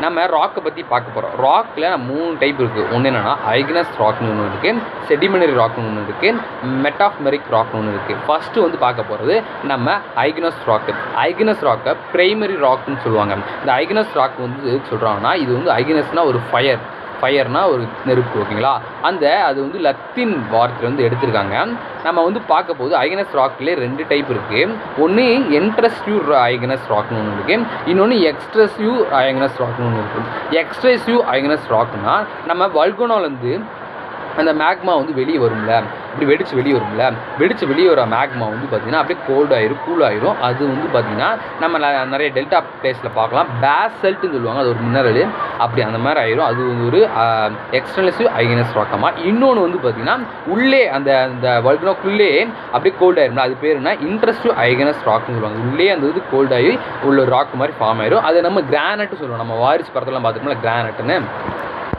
நம்ம ராக்கை பற்றி பார்க்க போகிறோம். ராக்கில் 3 டைப் இருக்குது. ஒன்று என்னென்னா ஐக்னஸ் ராக்னு ஒன்று இருக்குது, செடிமெண்டரி ராக்னு ஒன்று இருக்குது, மெட்டாஃப்மெரிக் ராக்னு ஒன்று இருக்குது. ஃபஸ்ட்டு வந்து பார்க்க போகிறது நம்ம ஐக்னஸ் ராக்கு. ஐக்னஸ் ராக்கை பிரைமரி ராக்னு சொல்லுவாங்க. இந்த ஐக்னஸ் ராக் வந்து சொல்கிறாங்கன்னா இது வந்து ஐக்னஸ்னால் ஒரு ஃபயர்னா ஒரு நெருப்பு, ஓகேங்களா. அது வந்து லத்தீன் வார்த்தையிலேருந்து எடுத்திருக்காங்க. நம்ம வந்து பார்க்க போது ஐக்னஸ் ராக்லேயே 2 டைப் இருக்குது. ஒன்று இன்ட்ரஸ்டிவ் ஐக்னஸ் ராக்னு ஒன்று இருக்குது, இன்னொன்று எக்ஸ்ட்ரசிவ் ஐக்னஸ் ராக்னு ஒன்று இருக்குது. எக்ஸ்ட்ரசிவ் ஐக்னஸ் ராக்னா நம்ம வல்கனோலேருந்து அந்த மேக்மா வந்து வெளியே வரும்ல, இப்படி வெடித்து வெளியே வர மேக்மா வந்து பார்த்திங்கன்னா அப்படியே கோல்டு ஆயிரும், கூல் ஆயிரும். அது வந்து பார்த்திங்கன்னா நம்ம நிறைய டெல்டா பிளேஸில் பார்க்கலாம். பேசல்ட்டுன்னு சொல்லுவாங்க, அது ஒரு மினரல், அப்படி அந்த மாதிரி ஆயிரும். அது வந்து ஒரு எக்ஸ்டர்னசிவ் ஐக்னஸ் ராக்கமா. இன்னொன்று வந்து பார்த்திங்கன்னா உள்ளே அந்த வல்கனோக்குள்ளே அப்படியே கோல்டு ஆயிரும்ல, அது பேர் என்ன, இன்ட்ரஸ்டிவ் ஐக்னஸ் ராக்னு சொல்லுவாங்க. உள்ளே அந்த இது கோல்டு ஆகி உள்ள ராக் மாதிரி ஃபார்ம் ஆயிரும். அதை நம்ம கிரானைட்டு சொல்லுவோம். நம்ம வாரிசு படத்தெல்லாம் பார்த்துட்டோம்ல கிரானைட்டுன்னு,